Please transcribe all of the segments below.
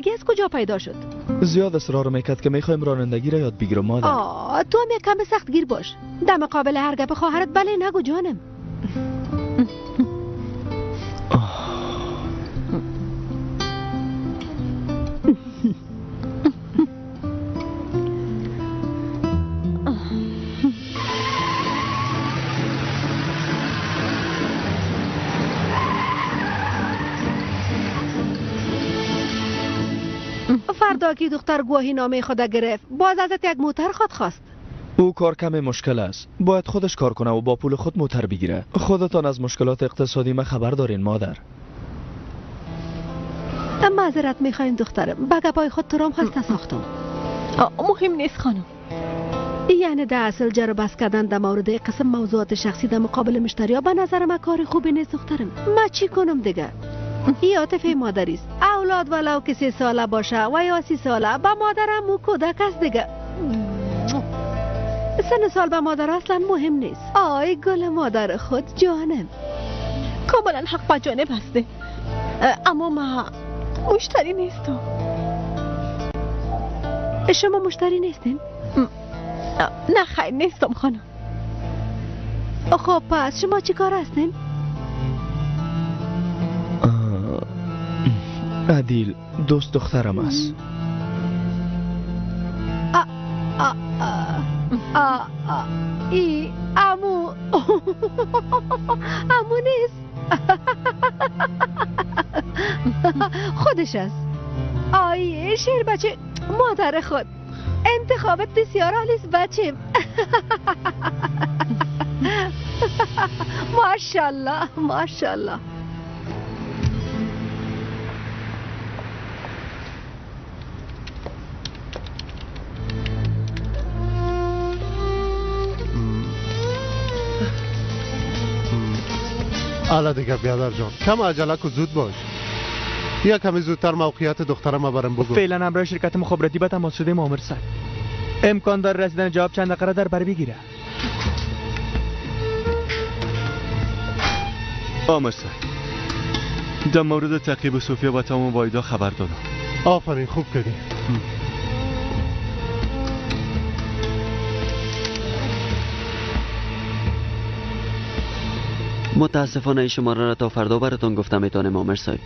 رانندگی از کجا پیدا شد؟ زیاد اصرار میکرد که میخوایم رانندگی را یاد بگیرم مادر. تو هم یک کم سخت گیر باش. در مقابل هر گپ خواهرت بله نگو جانم. فردا که دختر گواهی نامه خود گرفت باز ازت یک موتر خواست. او کار کم مشکل است. باید خودش کار کنه و با پول خود موتر بگیره. خودتان از مشکلات اقتصادی ما خبر دارین مادر. معذرت میخوایم دخترم، به گپای خود تو رام خسته ساختم. مهم نیست خانم. یعنی در اصل جر بس کردن در مورد قسم موضوعات شخصی در مقابل مشتریا به نظر من کار خوبی نیست دخترم. ما چی کنم دیگه؟ این عاطفه مادری است. اولاد ولو که 3 ساله باشه و یا 30 ساله به مادرم او کودک است دیگه. سن سال به مادر اصلا مهم نیست. آی گل مادر خود جانم. کاملا حق با جانب هسته، اما ما مشتری نیستم. شما مشتری نیستین؟ نه خیر نیستم خانم. خب پس شما چی کار هستین؟ عدیل دوست دخترم است. ای امو امو نیست. خودش است. آی شیر بچه مادر خود، انتخابت بسیار عالی است بچه. ماشاءالله ماشاءالله. حالا دیگه بیادر جان کم عجله کو، زود باش. یا کمی زودتر موقعیت دخترم برام بگو. فعلا همراه شرکت مخابراتی به تماس شده مامور صاحب. امکان داره رسیدن جواب چند دقیقه در بر بگیره. مامور صاحب در مورد تعقیب صوفیا و تمام وایدا خبر دادم. آفرین خوب کردی. متاسفانه این شماره را تا فردا براتون گفتم میتونه مامور صاحب.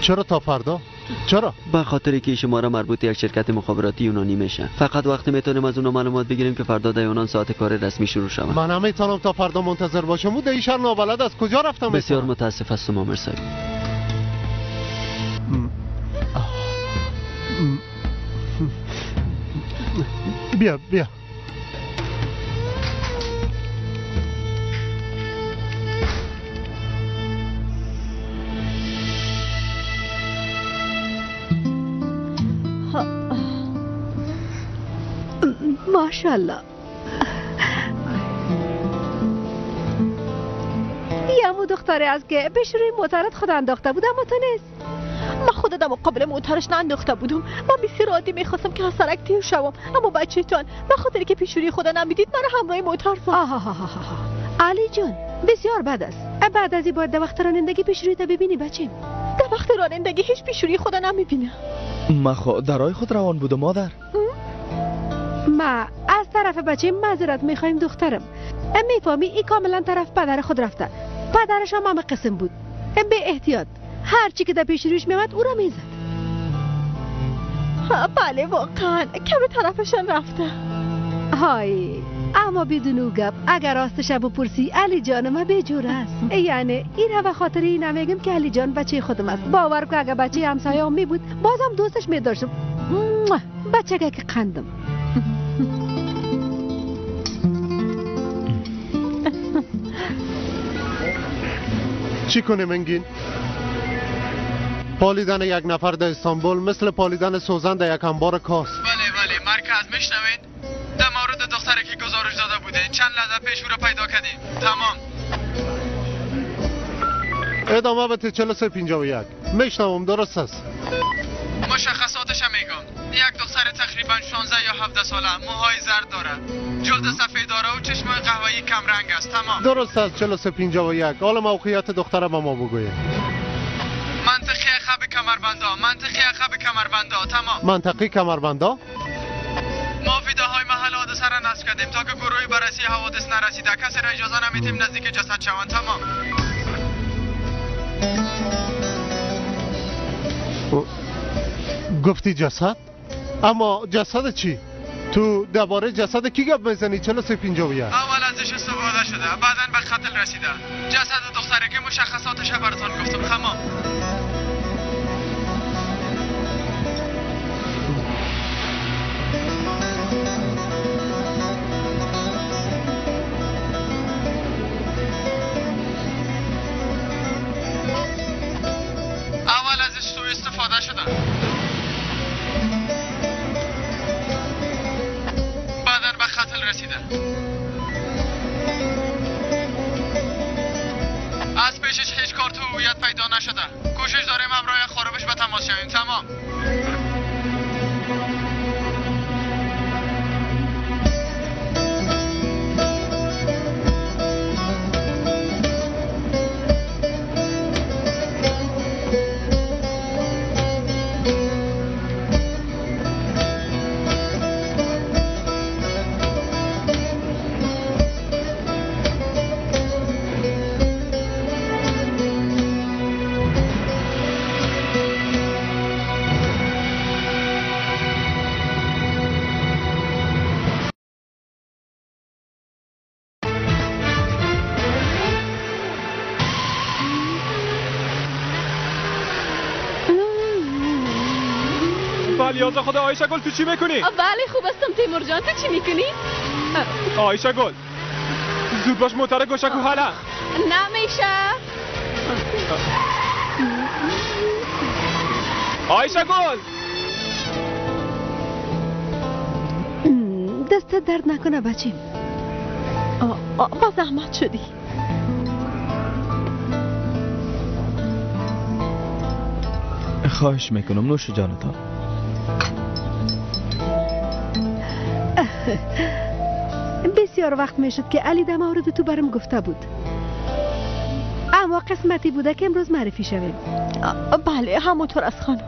چرا تا فردا؟ چرا؟ به خاطری که این شماره مربوط یک شرکت مخابراتی یونانی میشه. فقط وقتی میتونیم از اون معلومات بگیریم که فردا در یونان ساعت کار رسمی شروع شود. من نمیتونم تا فردا منتظر باشم. او دیشب نابلد از کجا رفتم؟ بسیار متاسف هستم مامور صاحب. بیا بیا. ماشاءالله. یمو دختری است که پیش روی موترت خود انداخته بود اما تو نیست. من خود در مقابل موترش انداخته بودم. من بسیار عادی میخواستم که از سرک تیر شوم، اما بچه جان به خاطری که پیش روی خود نمیدید من همراه موتر زد. علی جان بسیار بد است. بعد از این باید در وقت رانندگی پیش روی ببینی بچه. در وقت رانندگی هیچ پیش روی خود نمیبینم. ما خود درای خود روان بودم مادر. ما از طرف بچه معذرت میخوایم دخترم. میفهمی این کاملا طرف پدر خود رفته. پدرش هم قسم بود. به احتیاط هر چی که در پیش رویش میمد او را میزد. بله واقعا کمی طرفشان رفته. های اما بدون او گپ اگر راستش بپرسی علی جان ما بیجور است. یعنی این را به خاطر این نمیگم که علی جان بچه خودم است. باور کن اگر بچه همسایه هم می بود بازم دوستش میداشتم. بچه که قندم. چی کنیم انگین؟ پالیدن یک نفر در استانبول مثل پالیدن سوزن در یک انبار کاس. بله مرکز میشنوید؟ در مورد دختری که گزارش داده بوده چند لحظه پیش او را پیدا کردیم. تمام. ادامه به 4351 میشنوم درست است. مشخصاتش میگم. یک دختر تقریبا 16 یا 17 ساله، موهای زرد داره، جلد سفید داره و چشم قهوه‌ای کم رنگ است. تمام. درست است 4351. حالا موقعیت دختر به ما بگویید. منطقه خب کمربندا، منطقه عقب کمربندا. تمام. منطقه کمربندا؟ ما فیداهای محل حادثه را نصب کردیم تا که گروهی بررسی حوادث نرسیده کسی را اجازه نمیدیم نزدیک جسد شوند. تمام. گفتی جسد؟ اما جسد چی؟ تو درباره جسد کی گپ میزنی؟ 4351 اول ازش استفاده شده، بعداً به قتل رسیده. جسد دختره که مشخصاتش براتون گفتم. تمام. اول ازش سوء استفاده شده، بعداً به قتل رسیده. از پیشش هیچ کارت هویت پیدا نشده. کوشش داریم همراه خاربش به تماس شویم. تمام. یازا خدا آیشه گل تو چی میکنی؟ بله خوب هستم تیمور جان، تو چی میکنی؟ آیشه گل زود باش موتر گوشکو حالا. نمیشه. آیشه گل دستت درد نکنه بچیم. با زحمت شدی. خواهش میکنم نوش جانتان. بسیار وقت میشد که علی در مورد تو برم گفته بود، اما قسمتی بوده که امروز معرفی شویم. بله همونطور از خانم.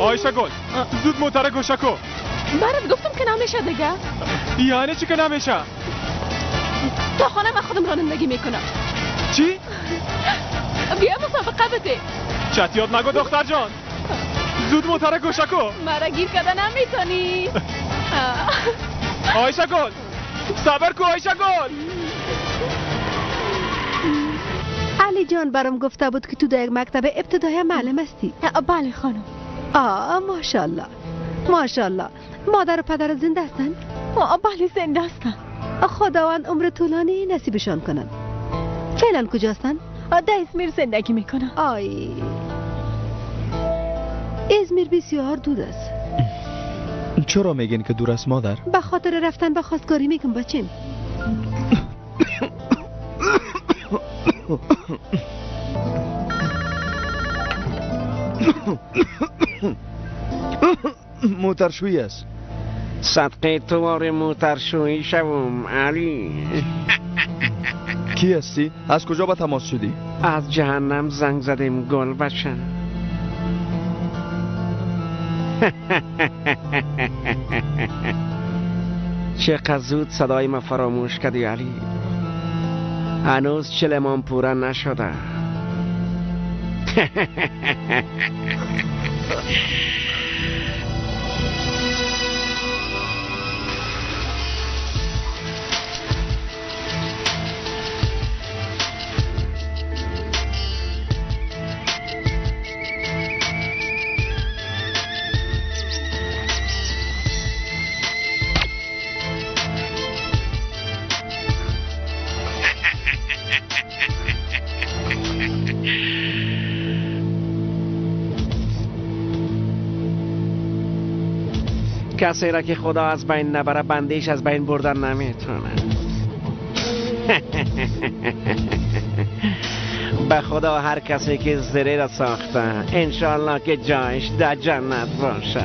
آیشه گل زود موتر گوشکو. برات گفتم که نمیشه دیگه. یعنی چی که نمیشه؟ تا خانه من خودم رانندگی میکنم. چی؟ بیا مسابقه بده. چت یاد نگو دختر جان. زود موتر گوشکو. مرا گیر کردن نمیتونی. آیشه گل صبر کو آیشه گل. علی جان برام گفته بود که تو در یک مکتب ابتدایی معلم هستی. بله خانم. ماشاءالله ماشاءالله. مادر و پدر زنده هستن؟ بله زنده هستن. خداوند عمر طولانی نصیبشان کنن. فعلا کجا هستن؟ در ازمیر زندگی میکنن. ازمیر بسیار دور است. چرا میگین که دور است مادر؟ به خاطر رفتن به خواستگاری میگم بچیم. موترشویی است. صدقه توار موترشویی شوم علی. کی هستی؟ از کجا به تماس شدی؟ از جهنم زنگ زدیم گل بچه. چقدر زود صدای ما فراموش کردی علی. هنوز چلمان پوره نشده. کسی را که خدا از بین نبره بندیش از بین بردن نمیتونه. به خدا هر کسی که زری را ساخته انشالله که جایش در جنت باشه.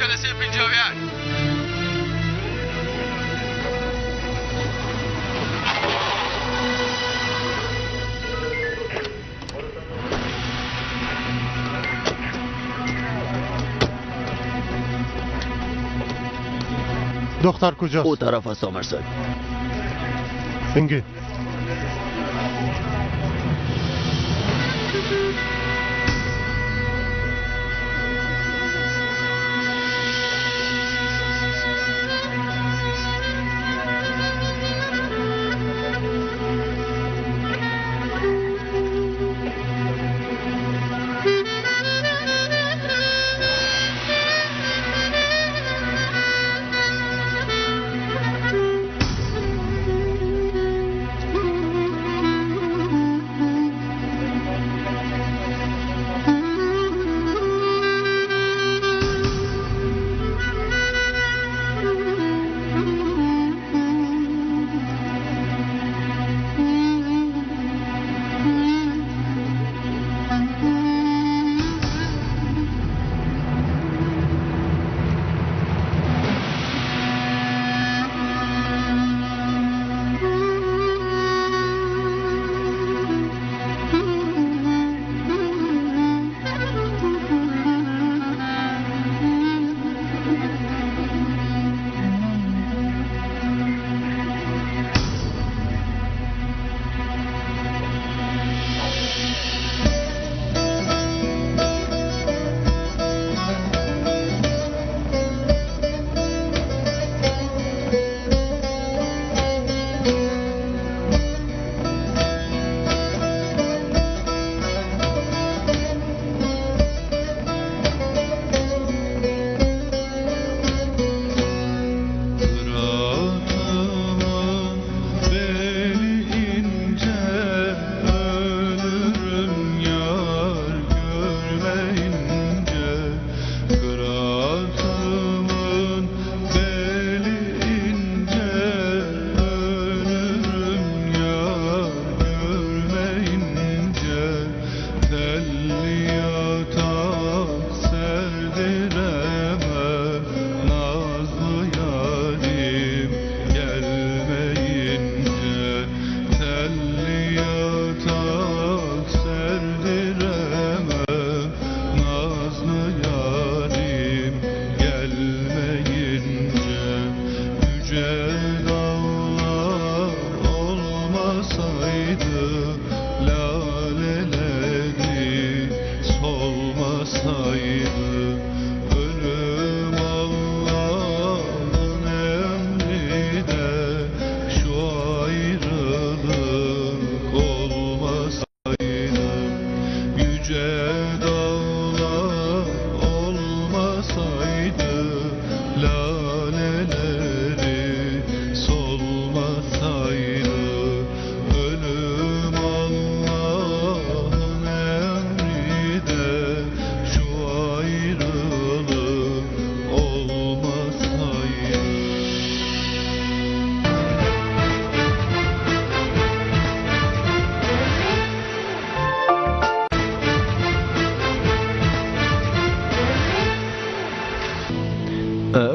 4358. دختر کجاست؟ او طرف است سامرست. اینگه.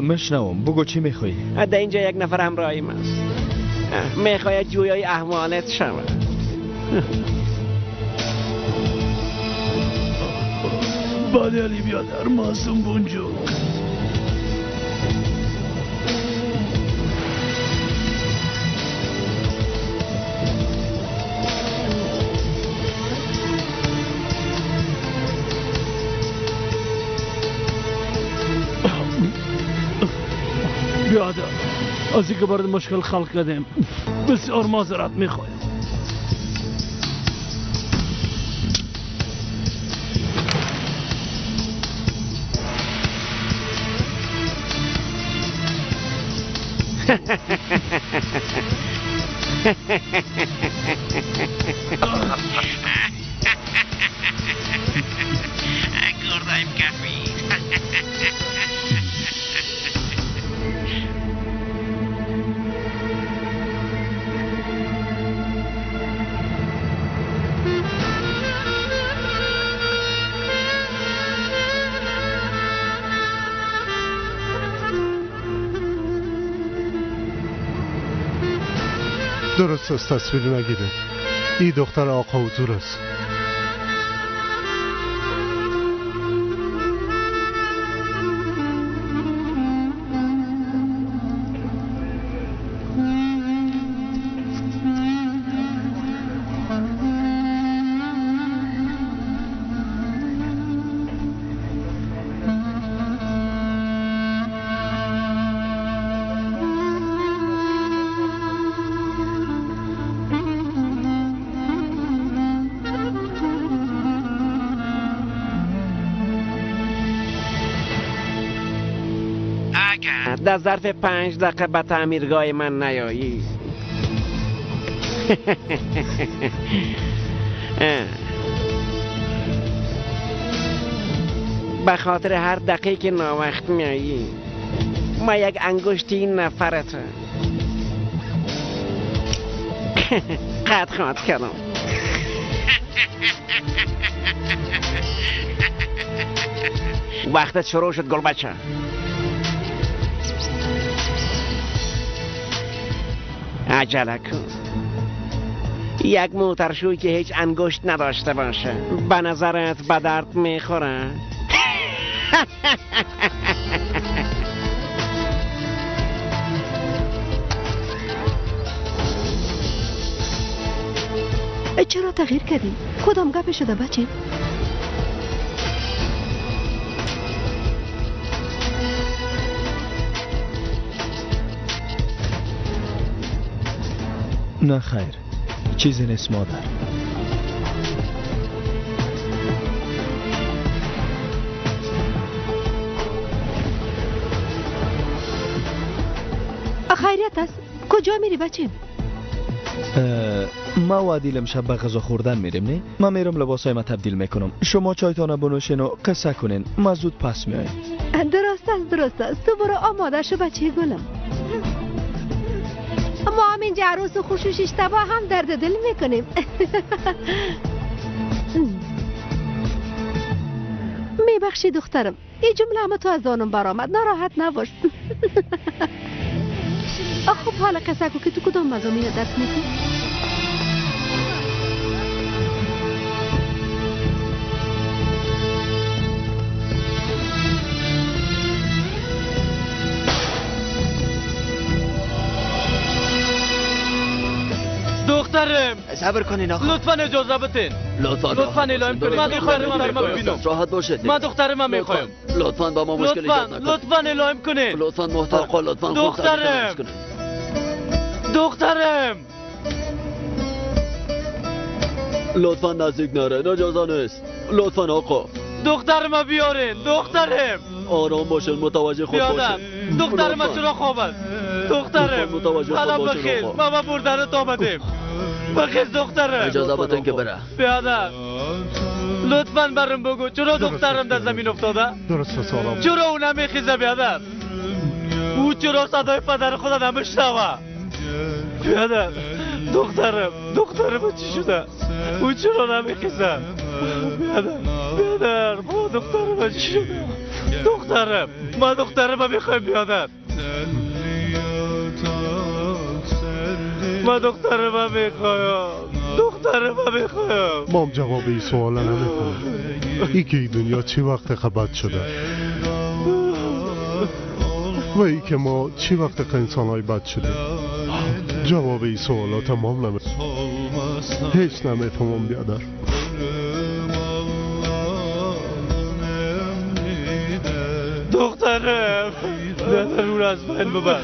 مشنوم، بگو چی میخوایی؟ در اینجا یک نفر همراهیم است. میخواید جویای احوالت شود. بله علی بیادر، معصوم بونجو. بیادر، از اینکه برد مشکل خلق کردیم بسیار معذرت میخوایم. گردایم کافی. درست است، تصویر نگیره. این دختر آقا حضور است. در ظرف 5 دقیقه به تعمیرگاه من نیایی. به خاطر هر دقیقه که ناوقت میایی ما یک انگشتی نفرت قد خواهد کردم. وقتت شروع شد گل بچه. عجله کن. یک موترشوی که هیچ انگشت نداشته باشه به نظرت به درد میخوره؟ چرا تغییر کردی؟ کدام گپ شده بچه؟ نه خیر، چیزی نیست مادر. خیریت است؟ کجا میری بچه؟ ما و عادل امشب به غذا خوردن میریم نه؟ من میرم لباسای ما تبدیل میکنم. شما چایتان بنوشین و قصه کنین. ما زود پس میایم. درست است. تو برو آماده شو بچه گلم. ما هم اینجا عروس و خوشوش اشتباه هم درد دل میکنیم. میبخشی دخترم، این جمله همه تو از آنم برآمد، ناراحت نباش. خب حالا قصه کو که تو کدام مضامین درس میکنی؟ دخترم صبر کنین آقا. لطفا اجازه بدین. لطفا اعلام کنین. من میخوایم دخترم ببینم. راحت باشید. من دخترم میخوایم. لطفا با ما مشکل ایجاد نکنید. لطفا اعلام کنین. لطفا محترم. لطفا دخترم لطفا نزدیک نره، اجازه نیست. لطفا آقا دخترم بیارین. دخترم آرام باشین، متوجه خود باشین. دخترم چرا خواب است؟ دخترم حالا بخیر، ما بردنت آمدیم. بخیر دخترم. اجازه بدین که بره. بیادر لطفا برم بگو چرا دخترم در زمین افتاده؟ درست است آرام. چرا او نمیخیزه بیادر؟ او چرا صدای پدر خود نمیشنوه؟ بیادر دخترم چی شده؟ او چرا نمیخیزه؟ بیادر ما دخترم چی شده؟ دخترم ما دخترم میخوایم بیادر. ما دخترم میخوایم. ما هم جواب این سوالا نمیکنم. ای که این دنیا چی وقت خبت شده و ای که ما چی وقت انسانهای بد شده. جواب این سوالا تمام نمیکنم. هیچ نمیفهمم بیادر. دخترم بیادر اون از من ببر.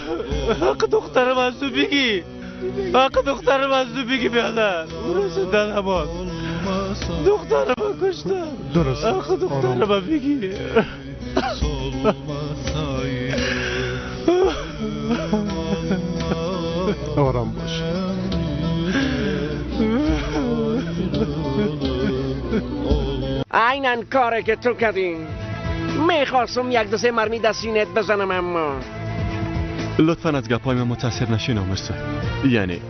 حق دخترم از تو بگی. بیادر رسیدن هماد. دخترم کشتن. درست حق دخترم بگی. آرام باش. عیناً کاره که تو کردی. میخواستم 1-2 مرمی در سینت بزنم اما لطفاً از گپای من متاثر نشین آمرسا. یعنی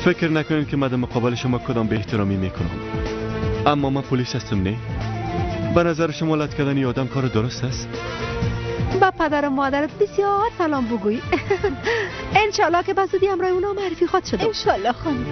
فکر نکنین که من در مقابل شما کدام به احترامی میکنم. اما من پلیس هستم نه؟ به نظر شما لط کردن آدم کار درست است؟ به با پدر و مادرت بسیار سلام بگوی. انشالله که بزودی همراه اونا معرفی خود شده. انشالله خانم.